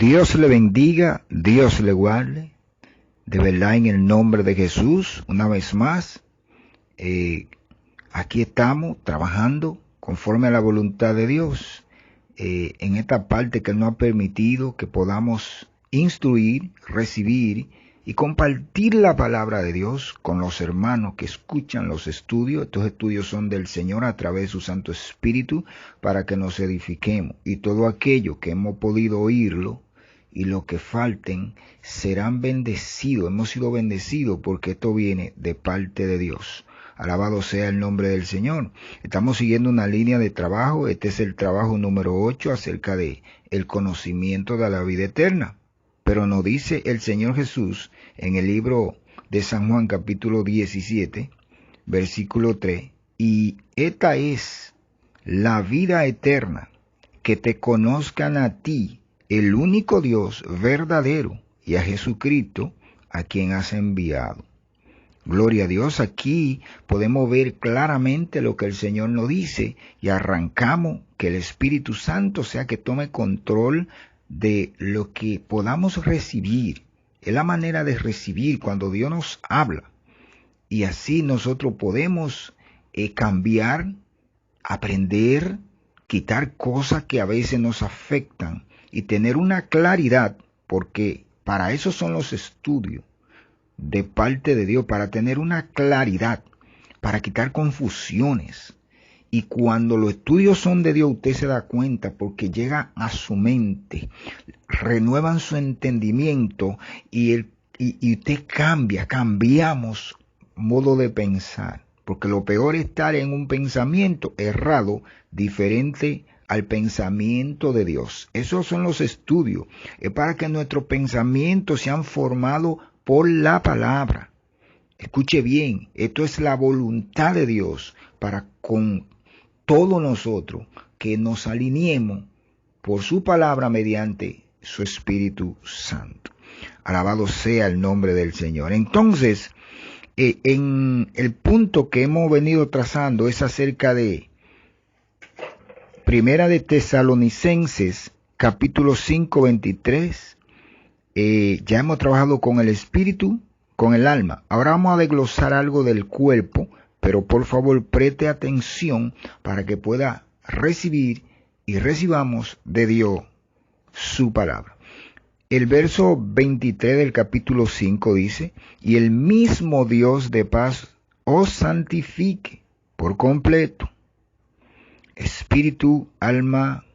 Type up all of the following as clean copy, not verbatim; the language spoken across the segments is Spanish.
Dios le bendiga, Dios le guarde. De verdad, en el nombre de Jesús, una vez más, aquí estamos trabajando conforme a la voluntad de Dios, en esta parte que Él nos ha permitido que podamos instruir, recibir y compartir la palabra de Dios con los hermanos que escuchan los estudios. Estos estudios son del Señor a través de su Santo Espíritu para que nos edifiquemos. Y todo aquello que hemos podido oírlo y lo que falten serán bendecidos. Hemos sido bendecidos porque esto viene de parte de Dios. Alabado sea el nombre del Señor. Estamos siguiendo una línea de trabajo. Este es el trabajo número 8 acerca de el conocimiento de la vida eterna. Pero nos dice el Señor Jesús en el libro de San Juan capítulo 17, versículo 3, y esta es la vida eterna, que te conozcan a ti, el único Dios verdadero, y a Jesucristo, a quien has enviado. Gloria a Dios, aquí podemos ver claramente lo que el Señor nos dice y arrancamos que el Espíritu Santo sea que tome control de lo que podamos recibir. Es la manera de recibir cuando Dios nos habla. Y así nosotros podemos cambiar, aprender, quitar cosas que a veces nos afectan y tener una claridad, porque para eso son los estudios de parte de Dios, para tener una claridad, para quitar confusiones. Y cuando los estudios son de Dios, usted se da cuenta porque llega a su mente, renuevan su entendimiento y usted cambiamos modo de pensar. Porque lo peor es estar en un pensamiento errado, diferente al pensamiento de Dios. Esos son los estudios. Es para que nuestros pensamientos sean formados por la palabra. Escuche bien, esto es la voluntad de Dios para con todos nosotros que nos alineemos por su palabra mediante su Espíritu Santo. Alabado sea el nombre del Señor. Entonces, en el punto que hemos venido trazando es acerca de Primera de Tesalonicenses, capítulo 5, 23. Ya hemos trabajado con el espíritu, con el alma. Ahora vamos a desglosar algo del cuerpo, pero por favor preste atención para que pueda recibir y recibamos de Dios su palabra. El verso 23 del capítulo 5 dice, y el mismo Dios de paz os santifique por completo, espíritu, alma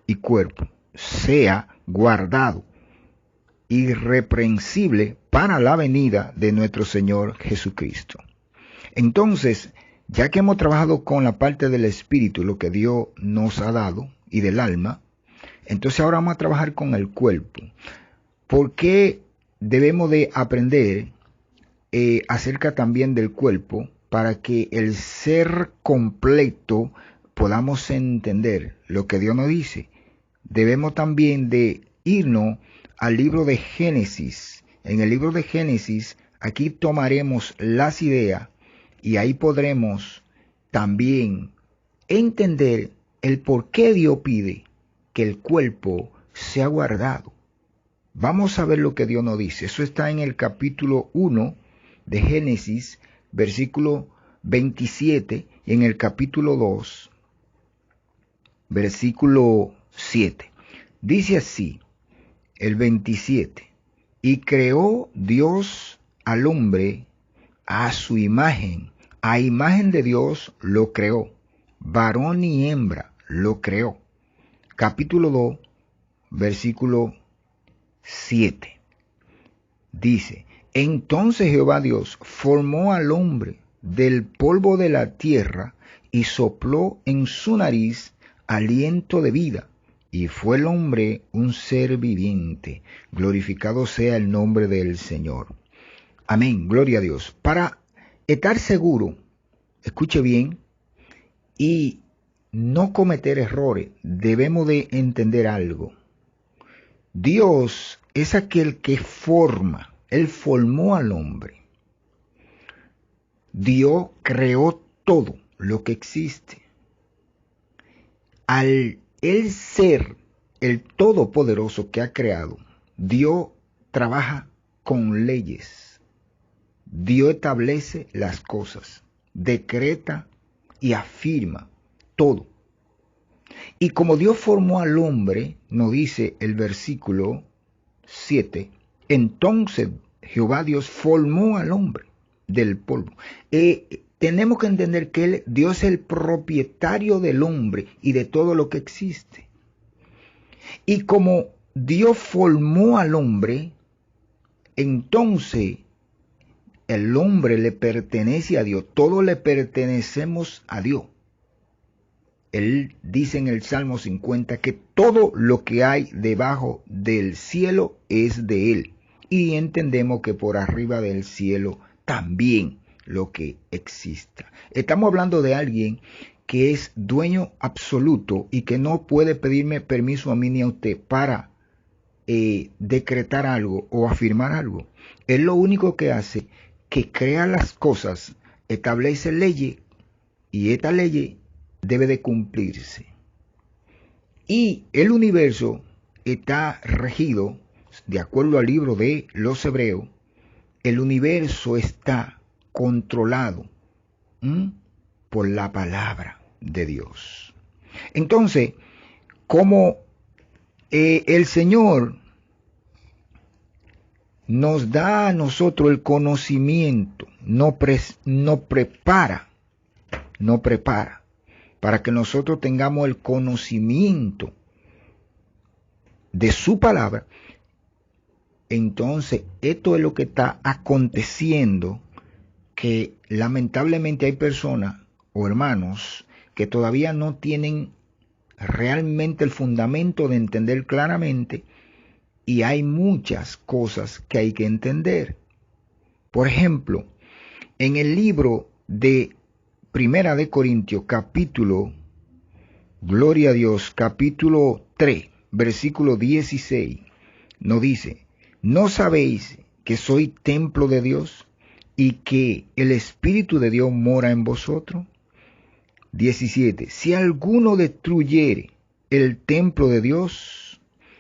y cuerpo, sea guardado irreprensible para la venida de nuestro Señor Jesucristo. Entonces, ya que hemos trabajado con la parte del espíritu, lo que Dios nos ha dado, y del alma, entonces ahora vamos a trabajar con el cuerpo. ¿Por qué debemos de aprender acerca también del cuerpo? Para que el ser completo podamos entender lo que Dios nos dice. Debemos también de irnos al libro de Génesis. En el libro de Génesis, aquí tomaremos las ideas y ahí podremos también entender el por qué Dios pide que el cuerpo sea guardado. Vamos a ver lo que Dios nos dice. Eso está en el capítulo 1 de Génesis, versículo 27, y en el capítulo 2, versículo 7. Dice así, el 27, y creó Dios al hombre a su imagen, a imagen de Dios lo creó, varón y hembra lo creó. Capítulo 2, versículo 7. Dice, entonces Jehová Dios formó al hombre del polvo de la tierra y sopló en su nariz aliento de vida, y fue el hombre un ser viviente. Glorificado sea el nombre del Señor. Amén, gloria a Dios. Para estar seguro, escuche bien, y no cometer errores, debemos de entender algo. Dios es aquel que forma, Él formó al hombre. Dios creó todo lo que existe. Al Él ser el Todopoderoso que ha creado, Dios trabaja con leyes. Dios establece las cosas, decreta y afirma todo. Y como Dios formó al hombre, nos dice el versículo 7, entonces Jehová Dios formó al hombre del polvo. Tenemos que entender que Dios es el propietario del hombre y de todo lo que existe. Y como Dios formó al hombre, entonces el hombre le pertenece a Dios. Todos le pertenecemos a Dios. Él dice en el Salmo 50 que todo lo que hay debajo del cielo es de Él. Y entendemos que por arriba del cielo también lo que exista. Estamos hablando de alguien que es dueño absoluto y que no puede pedirme permiso a mí ni a usted para decretar algo o afirmar algo. Él lo único que hace, que crea las cosas, establece leyes y esta ley debe de cumplirse. Y el universo está regido, de acuerdo al libro de los Hebreos, el universo está controlado por la palabra de Dios. Entonces, como el Señor nos da a nosotros el conocimiento, nos prepara para que nosotros tengamos el conocimiento de su palabra. Entonces, esto es lo que está aconteciendo, que lamentablemente hay personas o hermanos que todavía no tienen realmente el fundamento de entender claramente, y hay muchas cosas que hay que entender. Por ejemplo, en el libro de Primera de Corintios, capítulo, gloria a Dios, capítulo 3, versículo 16, nos dice, ¿no sabéis que soy templo de Dios y que el Espíritu de Dios mora en vosotros? 17. Si alguno destruyere el templo de Dios,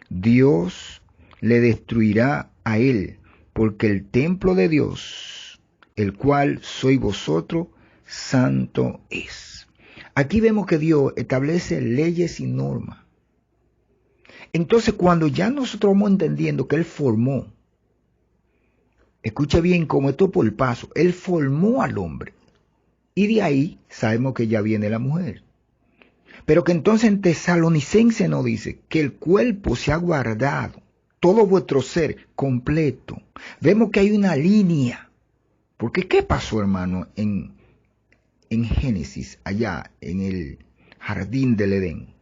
Dios le destruirá a él, porque el templo de Dios, el cual sois vosotros, santo es. Aquí vemos que Dios establece leyes y normas. Entonces, cuando ya nosotros vamos entendiendo que Él formó, escuche bien cómo esto por paso, Él formó al hombre. Y de ahí sabemos que ya viene la mujer. Pero que entonces en Tesalonicense nos dice que el cuerpo se ha guardado, todo vuestro ser completo. Vemos que hay una línea. Porque ¿qué pasó, hermano, en Génesis, allá en el jardín del Edén?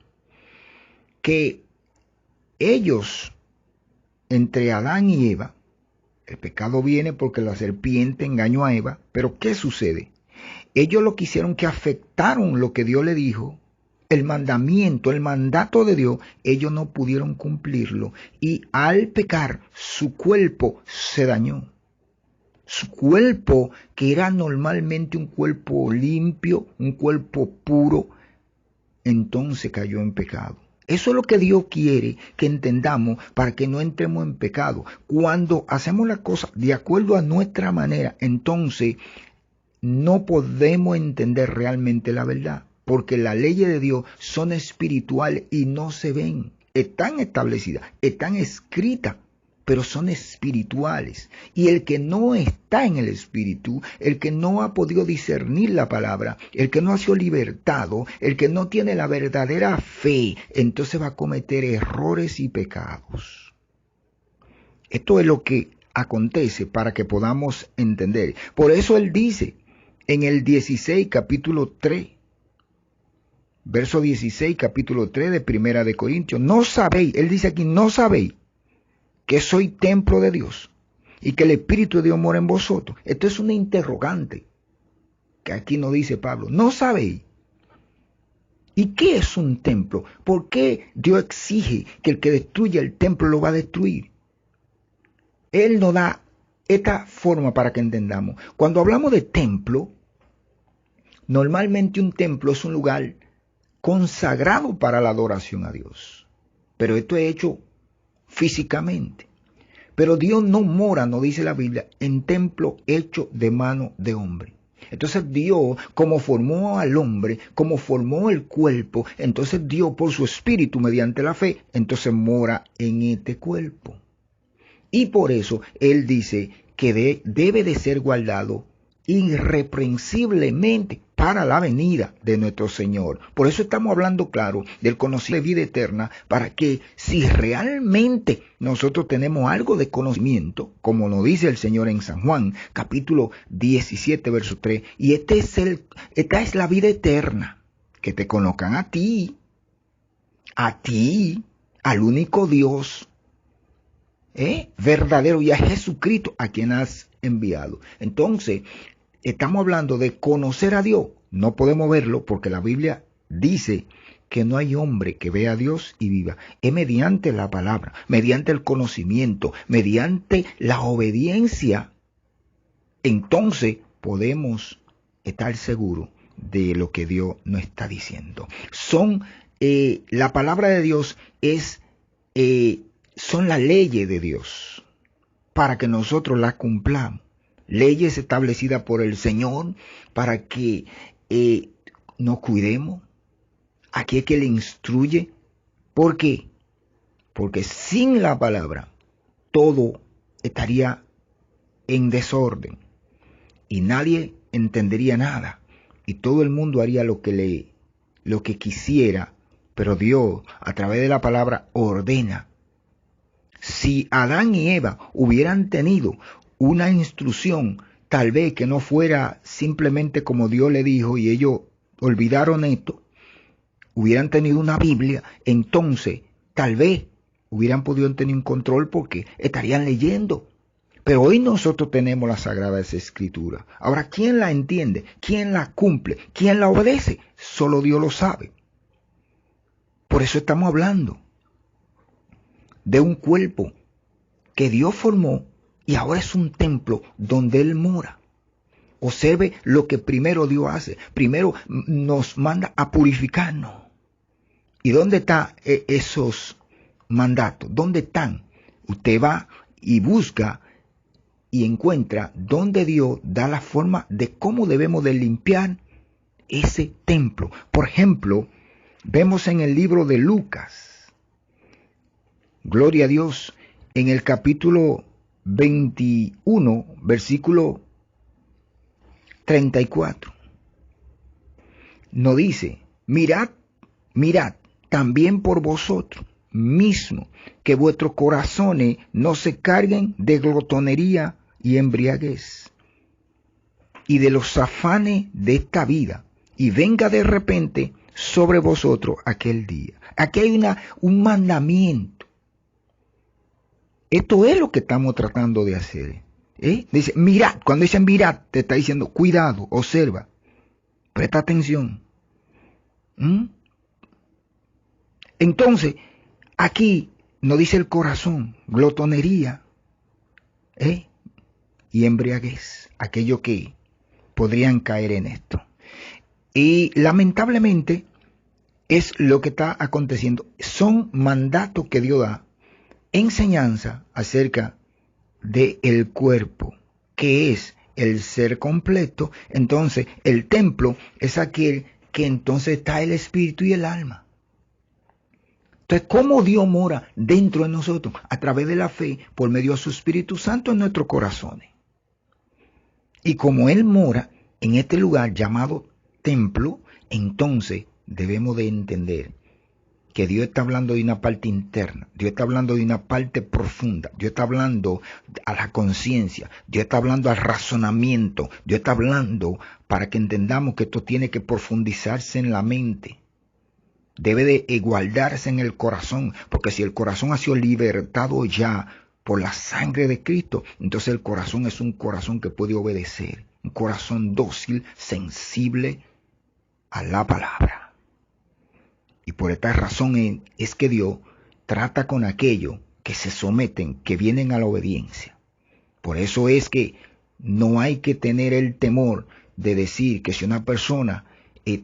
Que ellos, entre Adán y Eva, el pecado viene porque la serpiente engañó a Eva, pero ¿qué sucede? Ellos lo que hicieron, que afectaron lo que Dios le dijo, el mandamiento, el mandato de Dios, ellos no pudieron cumplirlo. Y al pecar, su cuerpo se dañó. Su cuerpo, que era normalmente un cuerpo limpio, un cuerpo puro, entonces cayó en pecado. Eso es lo que Dios quiere que entendamos para que no entremos en pecado. Cuando hacemos las cosas de acuerdo a nuestra manera, entonces no podemos entender realmente la verdad, porque las leyes de Dios son espirituales y no se ven. Están establecidas, están escritas, pero son espirituales. Y el que no está en el espíritu, el que no ha podido discernir la palabra, el que no ha sido libertado, el que no tiene la verdadera fe, entonces va a cometer errores y pecados. Esto es lo que acontece para que podamos entender. Por eso él dice en el 16, capítulo 3, verso 16, capítulo 3 de Primera de Corintios, no sabéis, él dice aquí, no sabéis que soy templo de Dios y que el Espíritu de Dios mora en vosotros. Esto es una interrogante que aquí nos dice Pablo. No sabéis. ¿Y qué es un templo? ¿Por qué Dios exige que el que destruya el templo lo va a destruir? Él nos da esta forma para que entendamos. Cuando hablamos de templo, normalmente un templo es un lugar consagrado para la adoración a Dios. pero esto es hecho físicamente. Pero Dios no mora, no dice la Biblia, en templo hecho de mano de hombre. Entonces Dios, como formó al hombre, como formó el cuerpo, entonces Dios por su espíritu mediante la fe, entonces mora en este cuerpo. Y por eso Él dice que debe de ser guardado irreprensiblemente para la venida de nuestro Señor. Por eso estamos hablando, claro, del conocimiento de vida eterna, para que si realmente nosotros tenemos algo de conocimiento, como nos dice el Señor en San Juan, capítulo 17, verso 3, y esta es la vida eterna, que te conozcan a ti, al único Dios, verdadero, y a Jesucristo a quien has enviado. Entonces, estamos hablando de conocer a Dios. No podemos verlo porque la Biblia dice que no hay hombre que vea a Dios y viva. Es mediante la palabra, mediante el conocimiento, mediante la obediencia. Entonces podemos estar seguros de lo que Dios nos está diciendo. La palabra de Dios son las leyes de Dios para que nosotros las cumplamos. Leyes establecidas por el Señor para que nos cuidemos. Aquí es que le instruye. ¿Por qué? Porque sin la palabra todo estaría en desorden y nadie entendería nada y todo el mundo haría lo que quisiera, pero Dios a través de la palabra ordena. Si Adán y Eva hubieran tenido una instrucción, tal vez que no fuera simplemente como Dios le dijo y ellos olvidaron esto, hubieran tenido una Biblia, entonces tal vez hubieran podido tener un control porque estarían leyendo. Pero hoy nosotros tenemos las Sagradas Escrituras. Ahora, ¿quién la entiende? ¿Quién la cumple? ¿Quién la obedece? Solo Dios lo sabe. Por eso estamos hablando de un cuerpo que Dios formó y ahora es un templo donde Él mora. Observe lo que primero Dios hace. Primero nos manda a purificarnos. ¿Y dónde están esos mandatos? ¿Dónde están? Usted va y busca y encuentra donde Dios da la forma de cómo debemos de limpiar ese templo. Por ejemplo, vemos en el libro de Lucas, gloria a Dios, en el capítulo 21, versículo 34, nos dice, mirad también por vosotros mismos, que vuestros corazones no se carguen de glotonería y embriaguez, y de los afanes de esta vida, y venga de repente sobre vosotros aquel día. Aquí hay un mandamiento. Esto es lo que estamos tratando de hacer. Dice, mirad, cuando dicen mirad, te está diciendo, cuidado, observa, presta atención. Entonces, aquí nos dice el corazón, glotonería, y embriaguez, aquellos que podrían caer en esto. Y lamentablemente es lo que está aconteciendo. Son mandatos que Dios da, enseñanza acerca del cuerpo, que es el ser completo. Entonces, el templo es aquel que entonces está el espíritu y el alma. Entonces, ¿cómo Dios mora dentro de nosotros? A través de la fe, por medio de su Espíritu Santo en nuestros corazones. Y como Él mora en este lugar llamado templo, entonces debemos de entender que Dios está hablando de una parte interna, Dios está hablando de una parte profunda, Dios está hablando a la conciencia, Dios está hablando al razonamiento, Dios está hablando para que entendamos que esto tiene que profundizarse en la mente. Debe de guardarse en el corazón, porque si el corazón ha sido libertado ya por la sangre de Cristo, entonces el corazón es un corazón que puede obedecer, un corazón dócil, sensible a la palabra. Y por esta razón es que Dios trata con aquellos que se someten, que vienen a la obediencia. Por eso es que no hay que tener el temor de decir que si una persona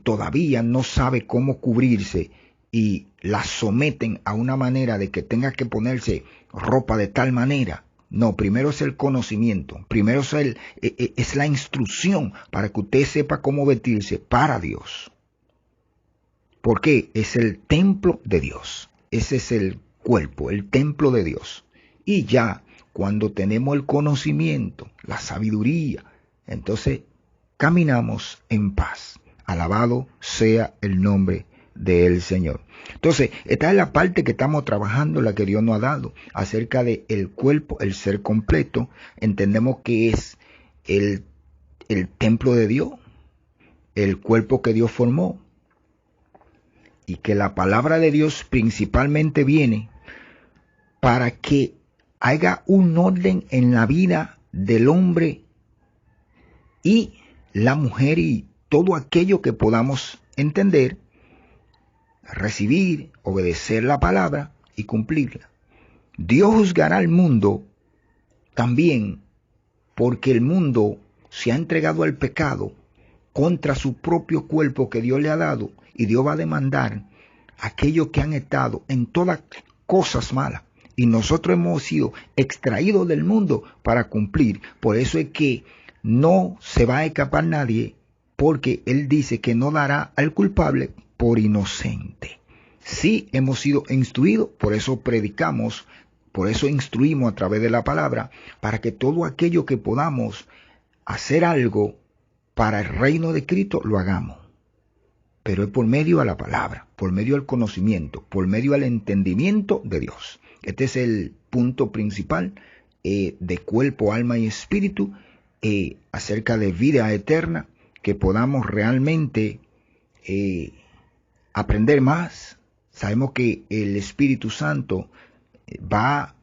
todavía no sabe cómo cubrirse, y la someten a una manera de que tenga que ponerse ropa de tal manera. No, primero es el conocimiento, primero es la instrucción para que usted sepa cómo vestirse para Dios. Porque es el templo de Dios. Ese es el cuerpo, el templo de Dios. Y ya, cuando tenemos el conocimiento, la sabiduría, entonces caminamos en paz. Alabado sea el nombre del Señor. Entonces, esta es la parte que estamos trabajando, la que Dios nos ha dado, acerca del cuerpo, el ser completo. Entendemos que es el templo de Dios, el cuerpo que Dios formó, y que la palabra de Dios principalmente viene para que haya un orden en la vida del hombre y la mujer y todo aquello que podamos entender, recibir, obedecer la palabra y cumplirla. Dios juzgará al mundo también porque el mundo se ha entregado al pecado contra su propio cuerpo que Dios le ha dado, y Dios va a demandar a aquellos que han estado en todas cosas malas. Y nosotros hemos sido extraídos del mundo para cumplir. Por eso es que no se va a escapar nadie, porque Él dice que no dará al culpable por inocente. Sí hemos sido instruidos, por eso predicamos, por eso instruimos a través de la palabra, para que todo aquello que podamos hacer algo para el reino de Cristo lo hagamos. Pero es por medio de la palabra, por medio del conocimiento, por medio del entendimiento de Dios. Este es el punto principal de cuerpo, alma y espíritu, acerca de vida eterna, que podamos realmente aprender más. Sabemos que el Espíritu Santo va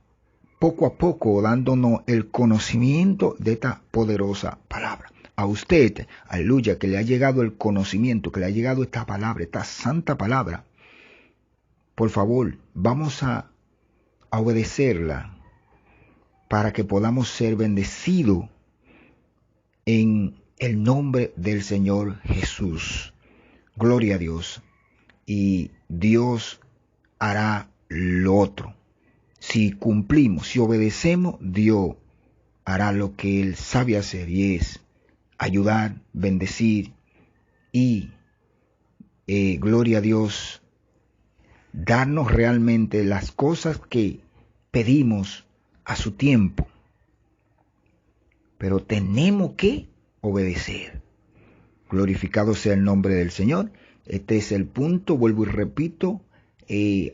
poco a poco dándonos el conocimiento de esta poderosa palabra. A usted, aleluya, que le ha llegado el conocimiento, que le ha llegado esta palabra, esta santa palabra, por favor, vamos a obedecerla para que podamos ser bendecidos en el nombre del Señor Jesús. Gloria a Dios. Y Dios hará lo otro. Si cumplimos, si obedecemos, Dios hará lo que Él sabe hacer, y es ayudar, bendecir y, gloria a Dios, darnos realmente las cosas que pedimos a su tiempo. Pero tenemos que obedecer. Glorificado sea el nombre del Señor. Este es el punto, vuelvo y repito,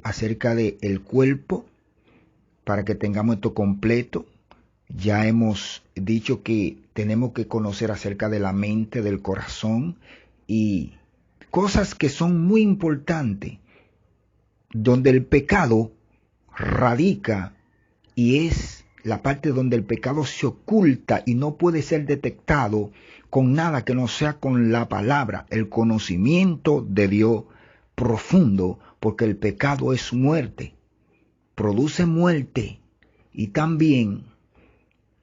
acerca del cuerpo, para que tengamos esto completo. Ya hemos dicho que tenemos que conocer acerca de la mente, del corazón y cosas que son muy importantes, donde el pecado radica, y es la parte donde el pecado se oculta y no puede ser detectado con nada que no sea con la palabra, el conocimiento de Dios profundo, porque el pecado es muerte, produce muerte, y también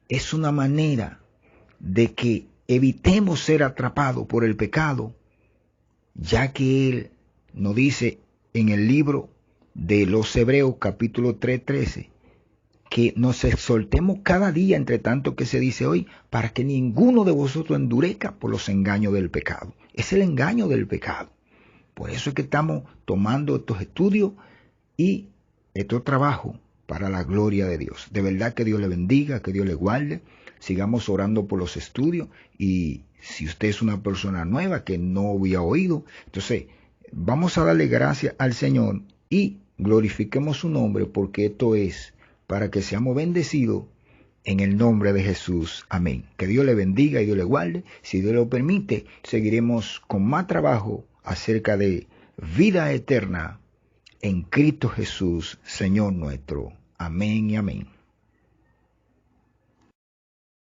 es una manera de que evitemos ser atrapados por el pecado, ya que Él nos dice en el libro de los Hebreos capítulo 3:13, que nos exhortemos cada día, entre tanto que se dice hoy, para que ninguno de vosotros endurezca por los engaños del pecado. Es el engaño del pecado. Por eso es que estamos tomando estos estudios y estos trabajos para la gloria de Dios. De verdad que Dios le bendiga, que Dios le guarde. Sigamos orando por los estudios, y si usted es una persona nueva que no había oído, entonces vamos a darle gracias al Señor y glorifiquemos su nombre, porque esto es para que seamos bendecidos en el nombre de Jesús. Amén. Que Dios le bendiga y Dios le guarde. Si Dios lo permite, seguiremos con más trabajo acerca de vida eterna en Cristo Jesús, Señor nuestro. Amén y amén.